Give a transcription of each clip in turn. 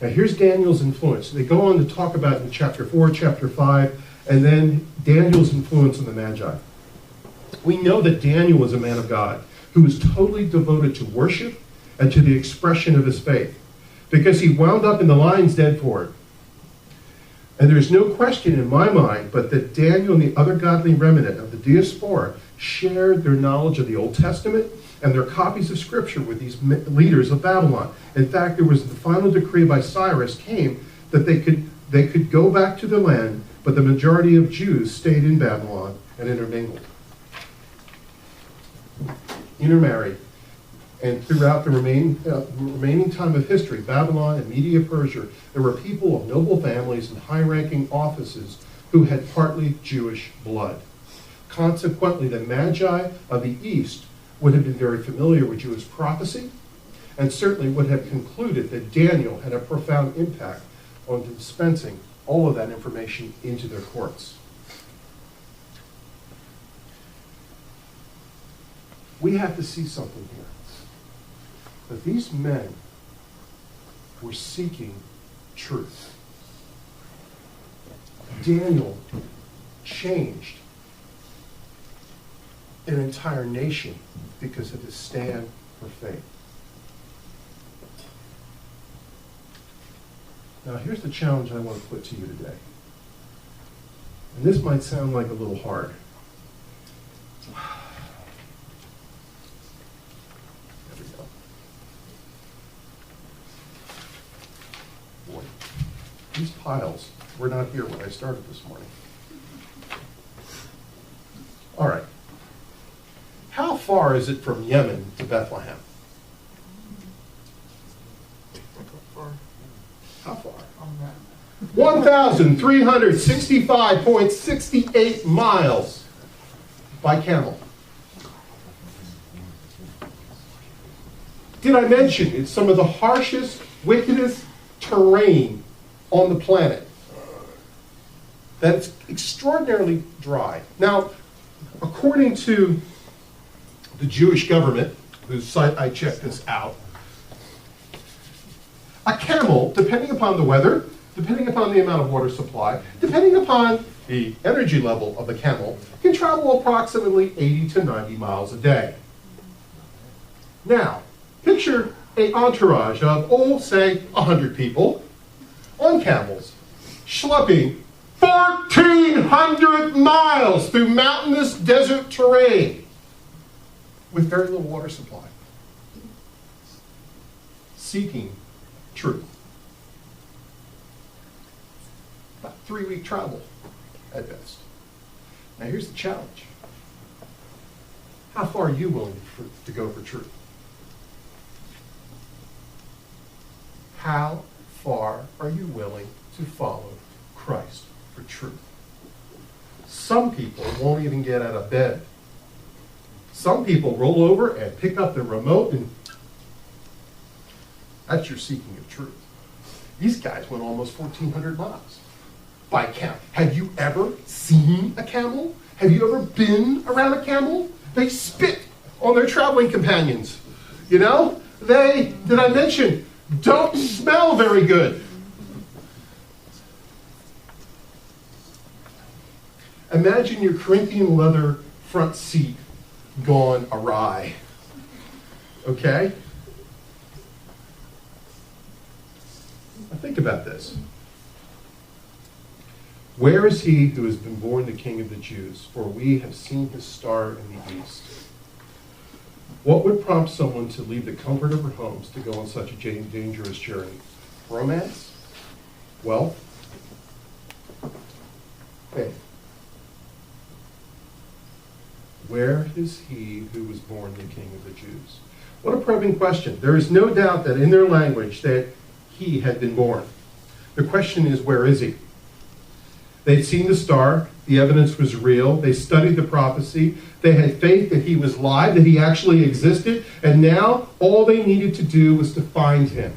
Now here's Daniel's influence. They go on to talk about in chapter 4, chapter 5, and then Daniel's influence on the Magi. We know that Daniel was a man of God who was totally devoted to worship and to the expression of his faith, because he wound up in the lion's den for it. And there's no question in my mind but that Daniel and the other godly remnant of the diaspora shared their knowledge of the Old Testament and their copies of Scripture with these leaders of Babylon. In fact, there was the final decree by Cyrus came that they could go back to their land, but the majority of Jews stayed in Babylon and intermingled, intermarried. And throughout the remaining time of history, Babylon and Media Persia, there were people of noble families and high-ranking offices who had partly Jewish blood. Consequently, the Magi of the East would have been very familiar with Jewish prophecy, and certainly would have concluded that Daniel had a profound impact on dispensing all of that information into their courts. We have to see something here. That these men were seeking truth. Daniel changed an entire nation because of his stand for faith. Now here's the challenge I want to put to you today. And this might sound like a little hard. There we go. Boy, these piles were not here when I started this morning. All right. How far is it from Yemen to Bethlehem? How far? 1,365.68 miles by camel. Did I mention it's some of the harshest, wickedest terrain on the planet? That's extraordinarily dry. Now, according to the Jewish government, whose site I checked this out, a camel, depending upon the weather, depending upon the amount of water supply, depending upon the energy level of the camel, can travel approximately 80 to 90 miles a day. Now, picture an entourage of, say, 100 people on camels, schlepping 1,400 miles through mountainous desert terrain with very little water supply, seeking truth. About 3-week travel at best. Now here's the challenge. How far are you willing to go for truth? How far are you willing to follow Christ for truth? Some people won't even get out of bed. Some people roll over and pick up the remote, and that's your seeking of truth. These guys went almost 1,400 miles by camel. Have you ever seen a camel? Have you ever been around a camel? They spit on their traveling companions. You know, they, did I mention, don't smell very good. Imagine your Corinthian leather front seat gone awry. Okay? Now think about this. Where is he who has been born the King of the Jews? For we have seen his star in the east. What would prompt someone to leave the comfort of their homes to go on such a dangerous journey? Romance? Wealth? Faith? Where is he who was born the King of the Jews? What a probing question. There is no doubt that in their language that he had been born. The question is, where is he? They'd seen the star. The evidence was real. They studied the prophecy. They had faith that he was live, that he actually existed. And now all they needed to do was to find him.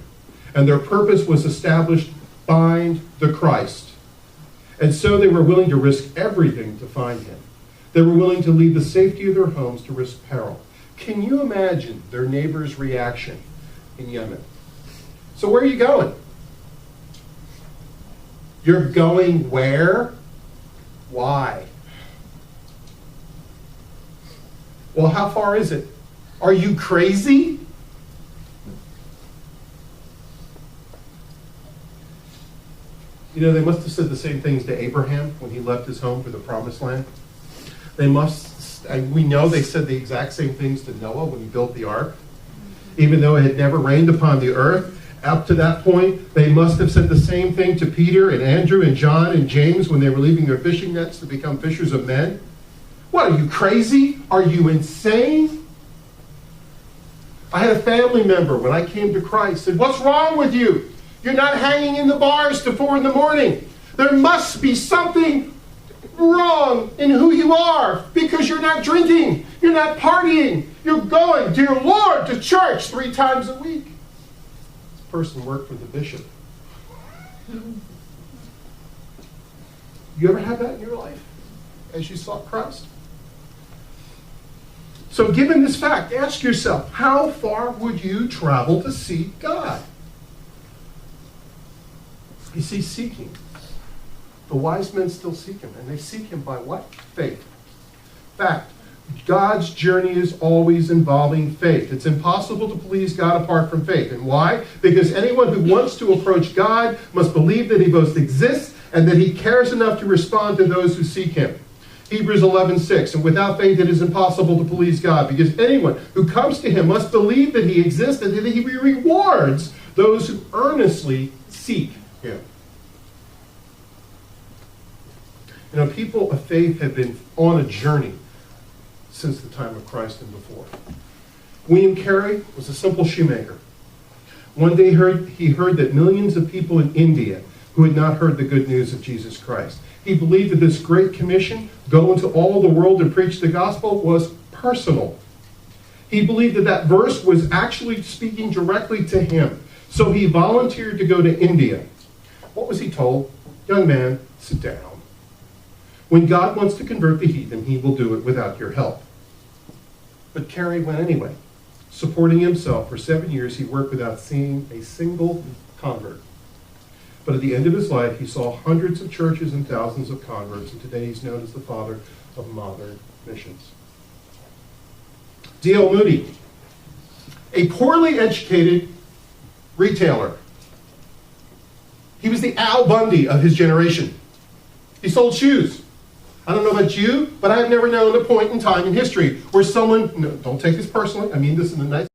And their purpose was established: find the Christ. And so they were willing to risk everything to find him. They were willing to leave the safety of their homes to risk peril. Can you imagine their neighbor's reaction in Yemen? So where are you going? You're going where? Why? Well, how far is it? Are you crazy? You know, they must have said the same things to Abraham when he left his home for the promised land. We know they said the exact same things to Noah when he built the ark. Even though it had never rained upon the earth, up to that point, they must have said the same thing to Peter and Andrew and John and James when they were leaving their fishing nets to become fishers of men. What, are you crazy? Are you insane? I had a family member when I came to Christ said, "What's wrong with you? You're not hanging in the bars till 4 a.m. There must be something wrong in who you are because you're not drinking, you're not partying, you're going, dear Lord, to church 3 times a week." This person worked for the bishop. You ever have that in your life as you sought Christ? So given this fact, ask yourself, how far would you travel to seek God? You see, seeking. The wise men still seek him, and they seek him by what? Faith. Fact. God's journey is always involving faith. It's impossible to please God apart from faith. And why? Because anyone who wants to approach God must believe that he both exists and that he cares enough to respond to those who seek him. Hebrews 11:6, and without faith it is impossible to please God, because anyone who comes to him must believe that he exists and that he rewards those who earnestly seek him. You know, people of faith have been on a journey since the time of Christ and before. William Carey was a simple shoemaker. One day he heard that millions of people in India who had not heard the good news of Jesus Christ. He believed that this great commission, go into all the world and preach the gospel, was personal. He believed that that verse was actually speaking directly to him. So he volunteered to go to India. What was he told? Young man, sit down. When God wants to convert the heathen, he will do it without your help. But Carey went anyway. Supporting himself for 7 years, he worked without seeing a single convert. But at the end of his life, he saw hundreds of churches and thousands of converts, and today he's known as the father of modern missions. D.L. Moody, a poorly educated retailer. He was the Al Bundy of his generation. He sold shoes. I don't know about you, but I have never known a point in time in history where someone, no, don't take this personally, I mean this in a nice